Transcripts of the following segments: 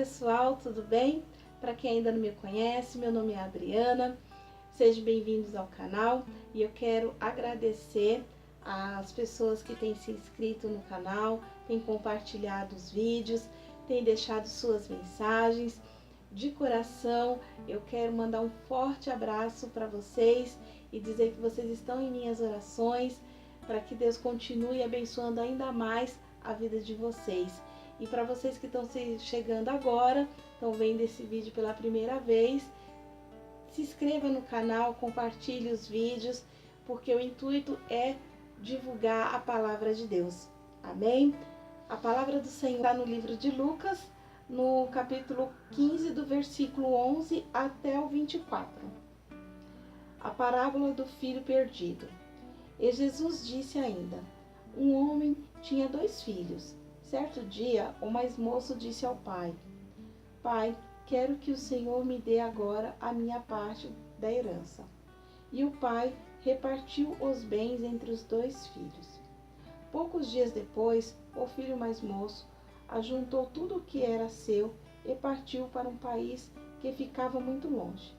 pessoal, tudo bem? Para quem ainda não me conhece, meu nome é Adriana, sejam bem-vindos ao canal e eu quero agradecer às pessoas que têm se inscrito no canal, têm compartilhado os vídeos, têm deixado suas mensagens. De coração, eu quero mandar um forte abraço para vocês e dizer que vocês estão em minhas orações, para que Deus continue abençoando ainda mais a vida de vocês. E para vocês que estão chegando agora, estão vendo esse vídeo pela primeira vez, se inscreva no canal, compartilhe os vídeos, porque o intuito é divulgar a palavra de Deus. Amém? A palavra do Senhor está no livro de Lucas, no capítulo 15, do versículo 11 até o 24. A parábola do filho perdido. E Jesus disse ainda: um homem tinha 2 filhos. Certo dia, o mais moço disse ao pai: Pai, quero que o Senhor me dê agora a minha parte da herança. E o pai repartiu os bens entre os 2 filhos. Poucos dias depois, o filho mais moço ajuntou tudo o que era seu e partiu para um país que ficava muito longe.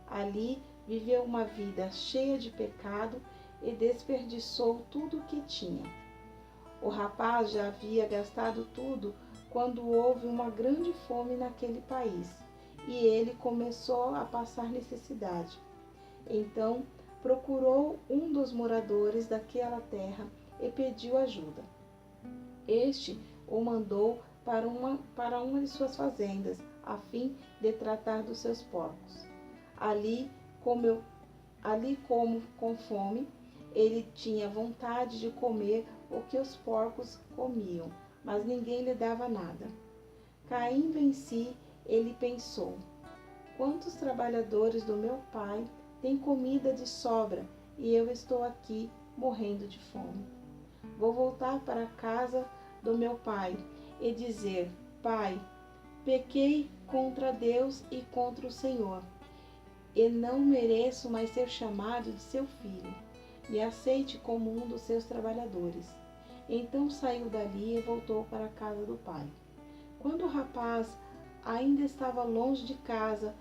Ali viveu uma vida cheia de pecado e desperdiçou tudo o que tinha. O rapaz já havia gastado tudo quando houve uma grande fome naquele país e ele começou a passar necessidade. Então procurou um dos moradores daquela terra e pediu ajuda. Este o mandou para uma de suas fazendas, a fim de tratar dos seus porcos. Ali, como com fome, ele tinha vontade de comer o que os porcos comiam, mas ninguém lhe dava nada. Caindo em si, ele pensou: quantos trabalhadores do meu pai têm comida de sobra e eu estou aqui morrendo de fome. Vou voltar para a casa do meu pai e dizer: Pai, pequei contra Deus e contra o Senhor, e não mereço mais ser chamado de seu filho. Me aceite como um dos seus trabalhadores. Então saiu dali e voltou para a casa do pai. Quando o rapaz ainda estava longe de casa,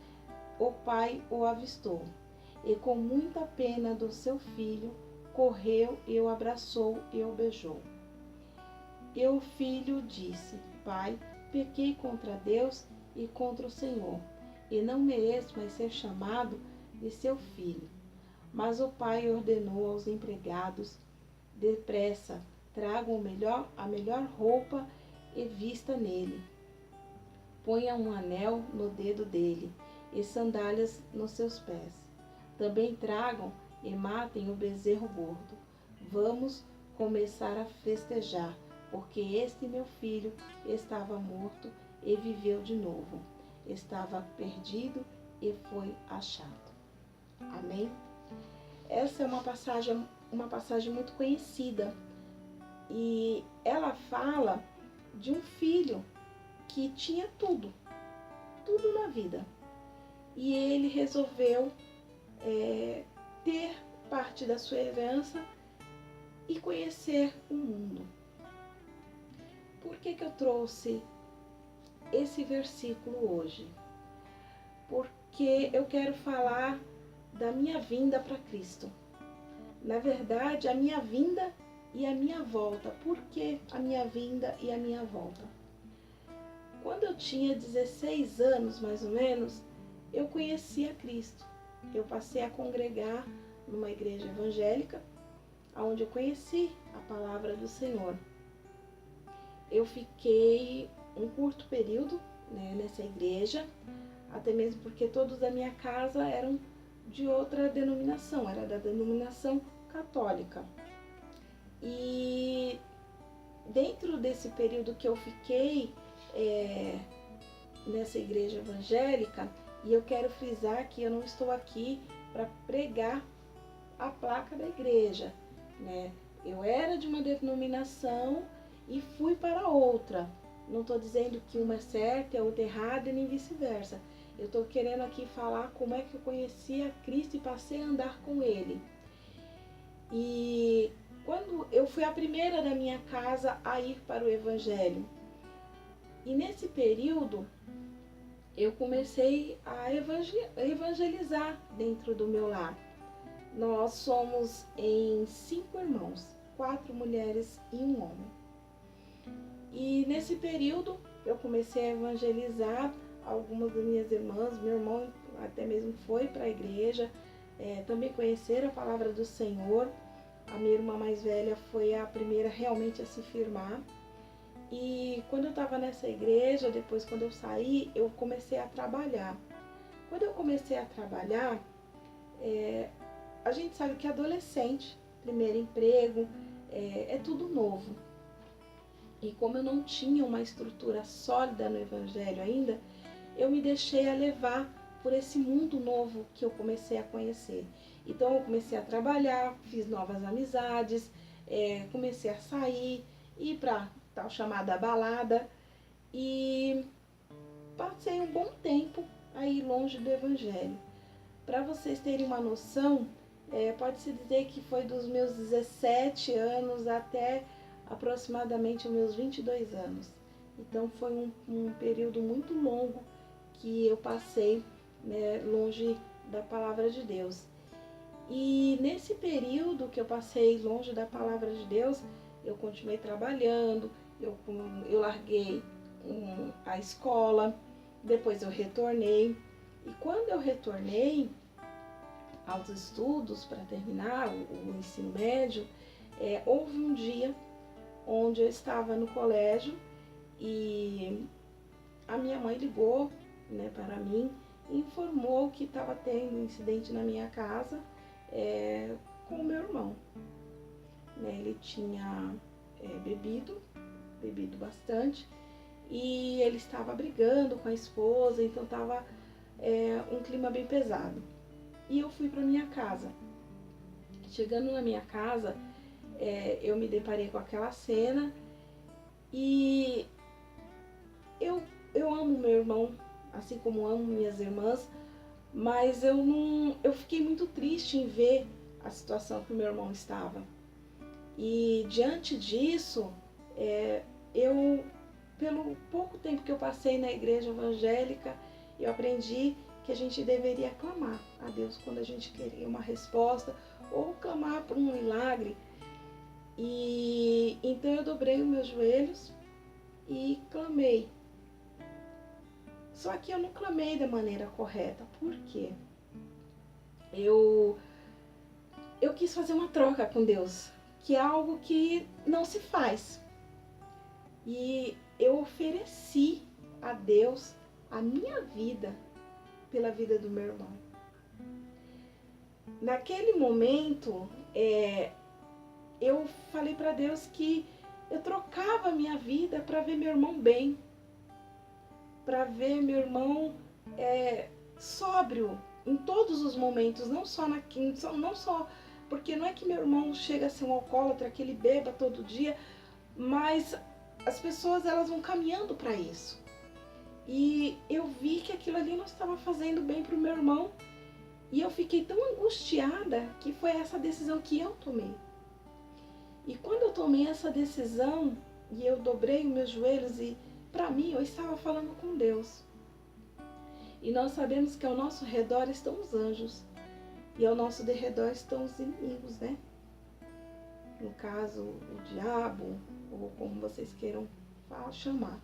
o pai o avistou, e com muita pena do seu filho, correu e o abraçou e o beijou. E o filho disse: Pai, pequei contra Deus e contra o Senhor, e não mereço mais ser chamado de seu filho. Mas o pai ordenou aos empregados: depressa, tragam a melhor roupa e vista nele. Ponha um anel no dedo dele e sandálias nos seus pés. Também tragam e matem o bezerro gordo. Vamos começar a festejar, porque este meu filho estava morto e viveu de novo. Estava perdido e foi achado. Amém? Essa é uma passagem muito conhecida e ela fala de um filho que tinha tudo na vida, e ele resolveu ter parte da sua herança e conhecer o mundo. Por que eu trouxe esse versículo hoje? Porque eu quero falar da minha vinda para Cristo. Na verdade, a minha vinda e a minha volta. Por que a minha vinda e a minha volta? Quando eu tinha 16 anos, mais ou menos, eu conheci a Cristo. Eu passei a congregar numa igreja evangélica, onde eu conheci a palavra do Senhor. Eu fiquei um curto período, nessa igreja, até mesmo porque todos da minha casa eram de outra denominação, era da denominação católica. E dentro desse período que eu fiquei nessa igreja evangélica, e eu quero frisar que eu não estou aqui para pregar a placa da igreja, Eu era de uma denominação e fui para outra. Não estou dizendo que uma é certa e a outra é errada, e nem vice-versa. Eu estou querendo aqui falar como é que eu conheci a Cristo e passei a andar com Ele. E quando eu fui a primeira da minha casa a ir para o Evangelho. E nesse período, eu comecei a evangelizar dentro do meu lar. Nós somos em 5 irmãos, 4 mulheres e um homem. E nesse período eu comecei a evangelizar algumas das minhas irmãs. Meu irmão até mesmo foi para a igreja, também conheceram a palavra do Senhor. A minha irmã mais velha foi a primeira realmente a se firmar. E quando eu estava nessa igreja, depois quando eu saí, eu comecei a trabalhar. Quando eu comecei a trabalhar, a gente sabe que adolescente, primeiro emprego, é tudo novo. E como eu não tinha uma estrutura sólida no Evangelho ainda, eu me deixei a levar por esse mundo novo que eu comecei a conhecer. Então eu comecei a trabalhar, fiz novas amizades, comecei a sair, ir para tal chamada balada e passei um bom tempo aí longe do Evangelho. Para vocês terem uma noção, pode-se dizer que foi dos meus 17 anos até aproximadamente os meus 22 anos. Então foi um período muito longo que eu passei, né, longe da palavra de Deus. E nesse período que eu passei longe da palavra de Deus, eu continuei trabalhando, eu larguei a escola, depois eu retornei. E quando eu retornei aos estudos para terminar o ensino médio, houve um dia onde eu estava no colégio e a minha mãe ligou, né, para mim e informou que estava tendo um incidente na minha casa com o meu irmão. Né, ele tinha bebido bastante e ele estava brigando com a esposa, então estava um clima bem pesado. E eu fui para minha casa. Chegando na minha casa, eu me deparei com aquela cena e eu amo meu irmão, assim como amo minhas irmãs, mas eu fiquei muito triste em ver a situação que o meu irmão estava. E diante disso, pelo pouco tempo que eu passei na igreja evangélica, eu aprendi que a gente deveria clamar a Deus quando a gente queria uma resposta ou clamar por um milagre. E então eu dobrei os meus joelhos e clamei. Só que eu não clamei da maneira correta. Por quê? Eu quis fazer uma troca com Deus, que é algo que não se faz. E eu ofereci a Deus a minha vida pela vida do meu irmão. Naquele momento, eu falei para Deus que eu trocava a minha vida para ver meu irmão bem, para ver meu irmão sóbrio em todos os momentos, não só porque não é que meu irmão chega a ser um alcoólatra, que ele beba todo dia, mas as pessoas elas vão caminhando para isso. E eu vi que aquilo ali não estava fazendo bem para o meu irmão. E eu fiquei tão angustiada que foi essa decisão que eu tomei. E quando eu tomei essa decisão e eu dobrei os meus joelhos e para mim eu estava falando com Deus. E nós sabemos que ao nosso redor estão os anjos e ao nosso derredor estão os inimigos, né? No caso, o diabo, ou como vocês queiram chamar.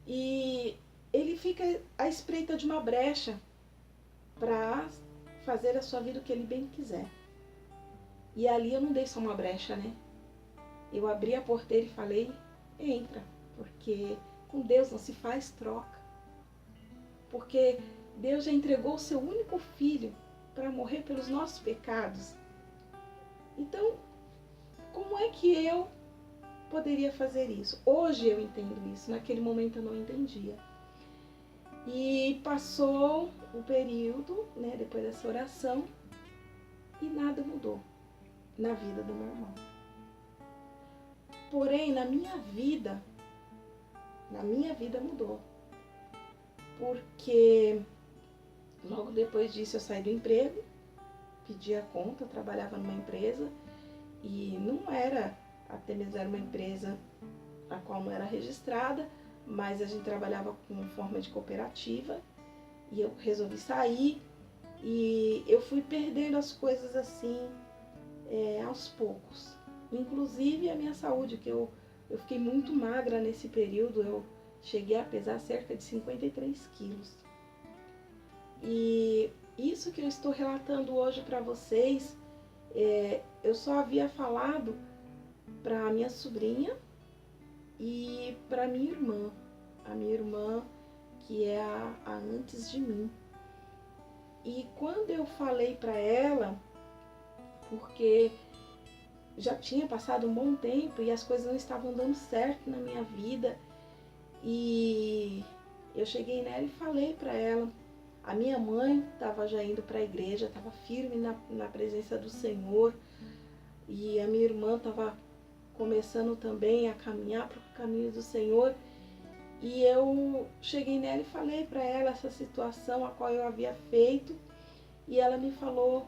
E ele fica à espreita de uma brecha para fazer a sua vida o que ele bem quiser. E ali eu não dei só uma brecha, né? Eu abri a porteira e falei, entra, porque com Deus não se faz troca. Porque Deus já entregou o seu único filho para morrer pelos nossos pecados. Então, como é que eu poderia fazer isso? Hoje eu entendo isso, naquele momento eu não entendia. E passou o período, né, depois dessa oração, e nada mudou na vida do meu irmão. Porém, na minha vida mudou. Porque logo depois disso eu saí do emprego, pedi a conta, eu trabalhava numa empresa e não era, até mesmo era uma empresa a qual não era registrada, mas a gente trabalhava com forma de cooperativa e eu resolvi sair e eu fui perdendo as coisas assim, aos poucos. Inclusive a minha saúde, que eu fiquei muito magra nesse período, eu cheguei a pesar cerca de 53 quilos. E isso que eu estou relatando hoje para vocês, eu só havia falado para minha sobrinha e para minha irmã, a minha irmã que é a antes de mim. E quando eu falei para ela, porque já tinha passado um bom tempo e as coisas não estavam dando certo na minha vida, e eu cheguei nela e falei para ela. A minha mãe estava já indo para a igreja, estava firme na presença do Senhor, e a minha irmã estava começando também a caminhar para o caminho do Senhor. E eu cheguei nela e falei para ela essa situação a qual eu havia feito, e ela me falou,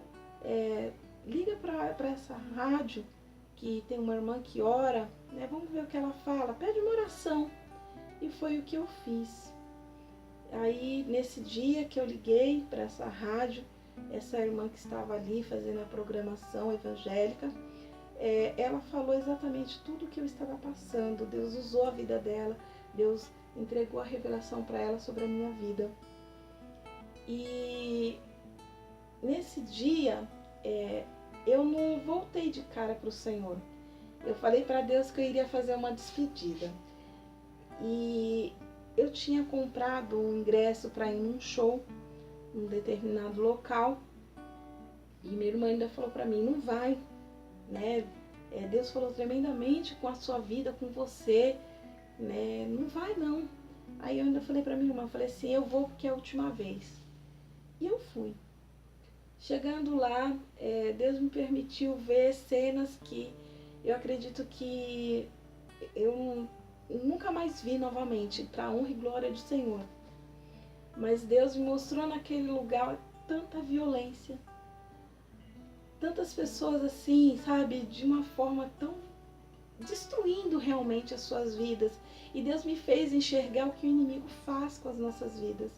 liga para essa rádio que tem uma irmã que ora, né? Vamos ver o que ela fala, pede uma oração. E foi o que eu fiz. Aí nesse dia que eu liguei para essa rádio, essa irmã que estava ali fazendo a programação evangélica, ela falou exatamente tudo o que eu estava passando. Deus usou a vida dela, Deus entregou a revelação para ela sobre a minha vida. E nesse dia, eu não voltei de cara para o Senhor. Eu falei para Deus que eu iria fazer uma despedida. E eu tinha comprado um ingresso para ir num show, num determinado local. E minha irmã ainda falou para mim, não vai, né? Deus falou tremendamente com a sua vida, com você, né? Não vai não. Aí eu ainda falei para minha irmã, falei assim, eu vou porque é a última vez. E eu fui. Chegando lá, Deus me permitiu ver cenas que eu acredito que eu nunca mais vi novamente, para a honra e glória do Senhor. Mas Deus me mostrou naquele lugar tanta violência, tantas pessoas assim, sabe, de uma forma tão destruindo realmente as suas vidas. E Deus me fez enxergar o que o inimigo faz com as nossas vidas.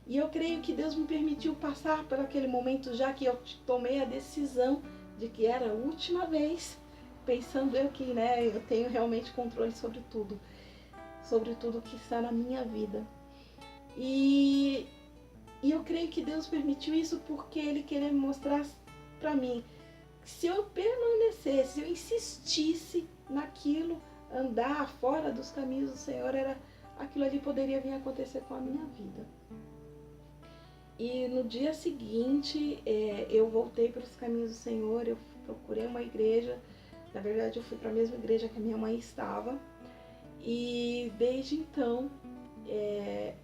E eu creio que Deus me permitiu passar por aquele momento, já que eu tomei a decisão de que era a última vez, pensando eu que, né, eu tenho realmente controle sobre tudo que está na minha vida. E eu creio que Deus permitiu isso porque Ele queria me mostrar para mim que se eu permanecesse, se eu insistisse naquilo, andar fora dos caminhos do Senhor, aquilo ali poderia vir a acontecer com a minha vida. E no dia seguinte, eu voltei para os caminhos do Senhor, eu procurei uma igreja. Na verdade, eu fui para a mesma igreja que a minha mãe estava. E desde então,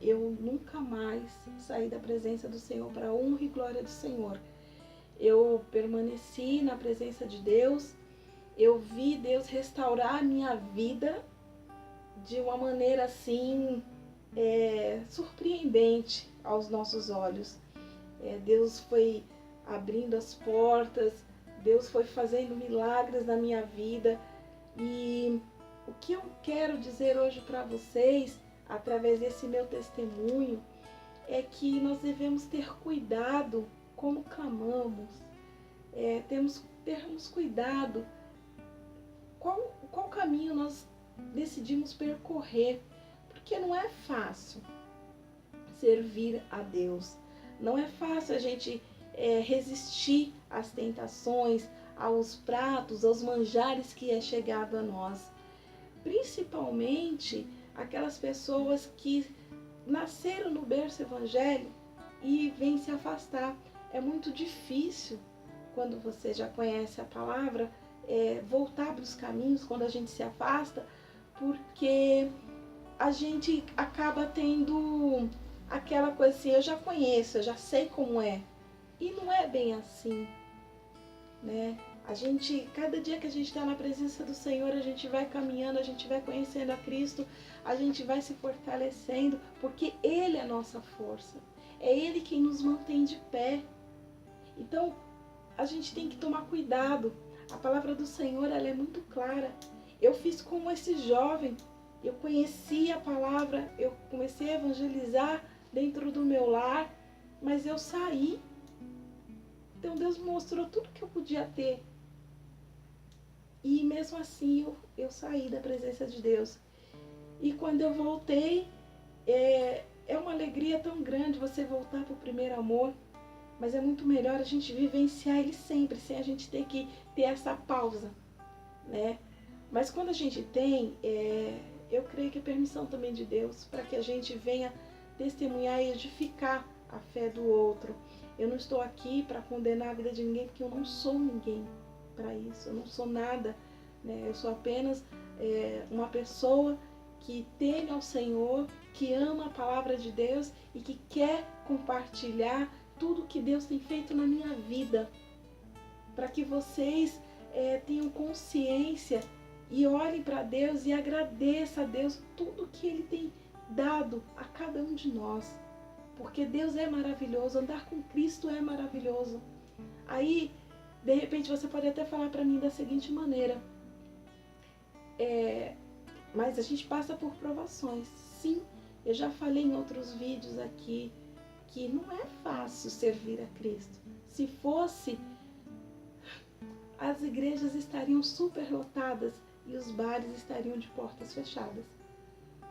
eu nunca mais saí da presença do Senhor, para a honra e glória do Senhor. Eu permaneci na presença de Deus, eu vi Deus restaurar a minha vida de uma maneira assim, surpreendente aos nossos olhos. Deus foi abrindo as portas, Deus foi fazendo milagres na minha vida. E o que eu quero dizer hoje para vocês, através desse meu testemunho, é que nós devemos ter cuidado como clamamos, termos cuidado qual caminho nós decidimos percorrer, porque não é fácil servir a Deus, não é fácil a gente resistir às tentações, aos pratos, aos manjares que é chegado a nós. Principalmente aquelas pessoas que nasceram no berço evangélico e vêm se afastar. É muito difícil, quando você já conhece a palavra, voltar para os caminhos quando a gente se afasta, porque a gente acaba tendo aquela coisa assim, eu já conheço, eu já sei como é. E não é bem assim, né? Cada dia que a gente está na presença do Senhor, a gente vai caminhando, a gente vai conhecendo a Cristo, a gente vai se fortalecendo, porque Ele é a nossa força. É Ele quem nos mantém de pé. Então, a gente tem que tomar cuidado. A palavra do Senhor, ela é muito clara. Eu fiz como esse jovem eu conheci a palavra, eu comecei a evangelizar dentro do meu lar, mas eu saí. Então Deus mostrou tudo que eu podia ter. E mesmo assim eu saí da presença de Deus. E quando eu voltei, é uma alegria tão grande você voltar para o primeiro amor. Mas é muito melhor a gente vivenciar ele sempre, sem a gente ter que ter essa pausa, né? Mas quando a gente tem, eu creio que é permissão também de Deus para que a gente venha testemunhar e edificar a fé do outro. Eu não estou aqui para condenar a vida de ninguém, porque eu não sou ninguém para isso. Eu não sou nada, né? Eu sou apenas uma pessoa que teme ao Senhor, que ama a palavra de Deus e que quer compartilhar tudo que Deus tem feito na minha vida, para que vocês tenham consciência e olhem para Deus e agradeçam a Deus tudo que Ele tem dado a cada um de nós, porque Deus é maravilhoso, andar com Cristo é maravilhoso. Aí, de repente, você pode até falar para mim da seguinte maneira, mas a gente passa por provações. Sim, eu já falei em outros vídeos aqui, que não é fácil servir a Cristo. Se fosse, as igrejas estariam superlotadas e os bares estariam de portas fechadas.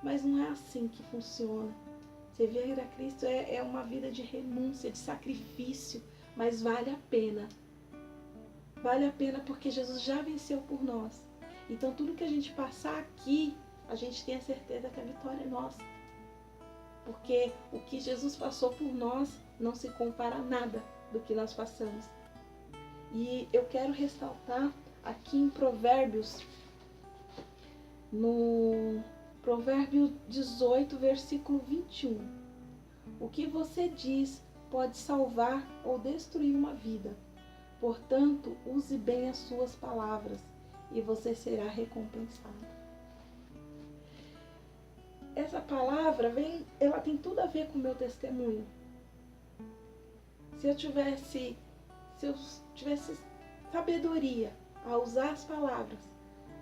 Mas não é assim que funciona. Servir a Cristo é uma vida de renúncia, de sacrifício, mas vale a pena. Vale a pena porque Jesus já venceu por nós. Então tudo que a gente passar aqui, a gente tem a certeza que a vitória é nossa. Porque o que Jesus passou por nós não se compara a nada do que nós passamos. E eu quero ressaltar aqui em Provérbios, no Provérbio 18, versículo 21. O que você diz pode salvar ou destruir uma vida. Portanto, use bem as suas palavras e você será recompensado. Essa palavra ela tem tudo a ver com o meu testemunho. Se eu tivesse sabedoria a usar as palavras,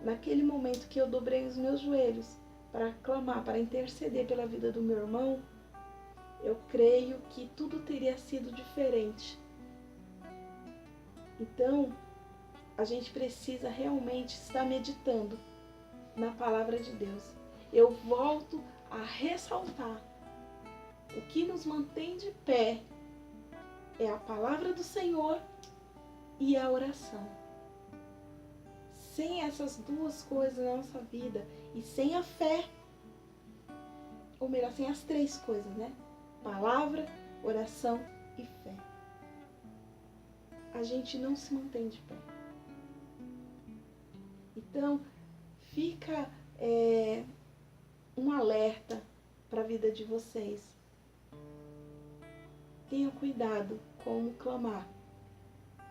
naquele momento que eu dobrei os meus joelhos para clamar, para interceder pela vida do meu irmão, eu creio que tudo teria sido diferente. Então, a gente precisa realmente estar meditando na palavra de Deus. Eu volto a ressaltar, o que nos mantém de pé é a palavra do Senhor e a oração. Sem essas duas coisas na nossa vida e sem a fé, ou melhor, sem as três coisas, né? Palavra, oração e fé, a gente não se mantém de pé. Então, fica um alerta para a vida de vocês. Tenham cuidado com clamar.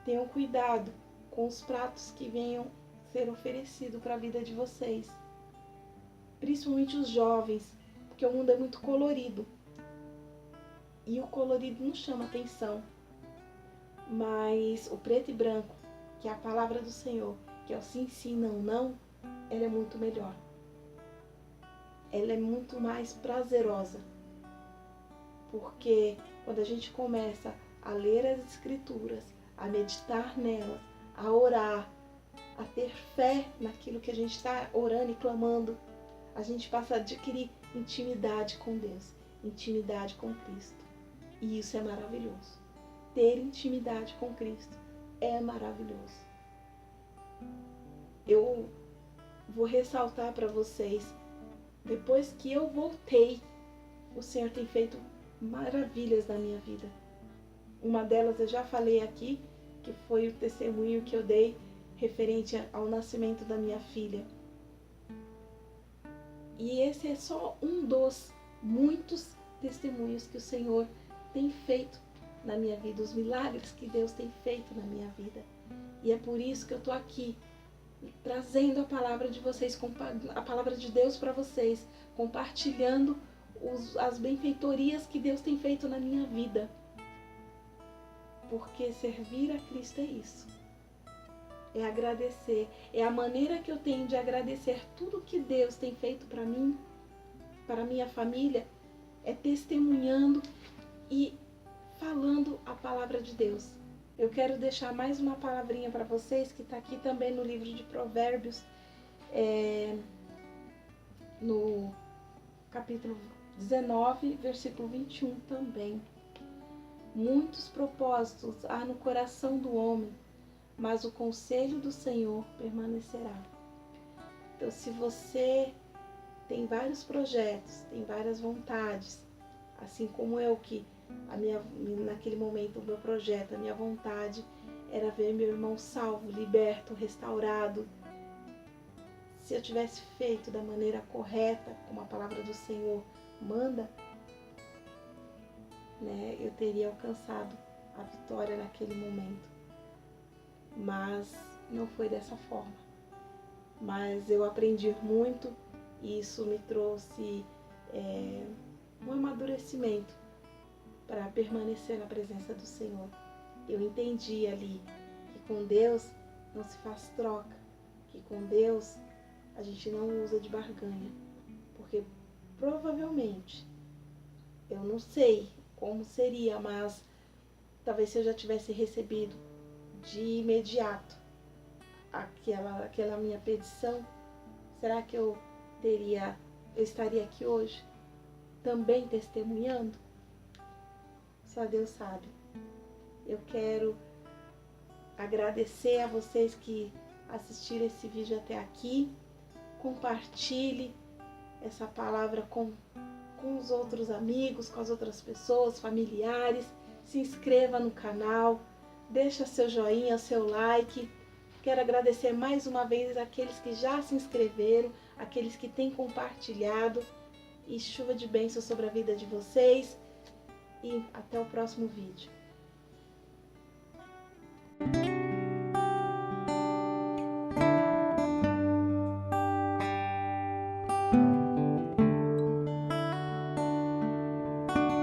Tenham cuidado com os pratos que venham ser oferecidos para a vida de vocês. Principalmente os jovens, porque o mundo é muito colorido. E o colorido não chama atenção. Mas o preto e branco, que é a palavra do Senhor, que é o sim, sim, não, não, ela é muito melhor. Ela é muito mais prazerosa. Porque quando a gente começa a ler as Escrituras, a meditar nelas, a orar, a ter fé naquilo que a gente está orando e clamando, a gente passa a adquirir intimidade com Deus, intimidade com Cristo. E isso é maravilhoso. Ter intimidade com Cristo é maravilhoso. Eu vou ressaltar para vocês, depois que eu voltei, o Senhor tem feito maravilhas na minha vida. Uma delas eu já falei aqui, que foi o testemunho que eu dei referente ao nascimento da minha filha. E esse é só um dos muitos testemunhos que o Senhor tem feito na minha vida, os milagres que Deus tem feito na minha vida. E é por isso que eu estou aqui, trazendo a palavra de vocês, a palavra de Deus para vocês, compartilhando as benfeitorias que Deus tem feito na minha vida. Porque servir a Cristo é isso. é agradecer. É a maneira que eu tenho de agradecer tudo que Deus tem feito para mim, para minha família, é testemunhando e falando a palavra de Deus. Eu quero deixar mais uma palavrinha para vocês, que está aqui também no livro de Provérbios, no capítulo 19, versículo 21 também. Muitos propósitos há no coração do homem, mas o conselho do Senhor permanecerá. Então, se você tem vários projetos, tem várias vontades, assim como eu, que naquele momento o meu projeto, a minha vontade era ver meu irmão salvo, liberto, restaurado. Se eu tivesse feito da maneira correta, como a palavra do Senhor manda, né, eu teria alcançado a vitória naquele momento. Mas não foi dessa forma. Mas eu aprendi muito e isso me trouxe um amadurecimento para permanecer na presença do Senhor. Eu entendi ali que com Deus não se faz troca, que com Deus a gente não usa de barganha, porque provavelmente, eu não sei como seria, mas talvez se eu já tivesse recebido de imediato aquela minha petição, será que eu estaria aqui hoje também testemunhando? Só Deus sabe. Eu quero agradecer a vocês que assistiram esse vídeo até aqui. Compartilhe essa palavra com os outros amigos, com as outras pessoas, familiares. Se inscreva no canal, deixa seu joinha, seu like. Quero agradecer mais uma vez aqueles que já se inscreveram, aqueles que têm compartilhado. E chuva de bênçãos sobre a vida de vocês. E até o próximo vídeo.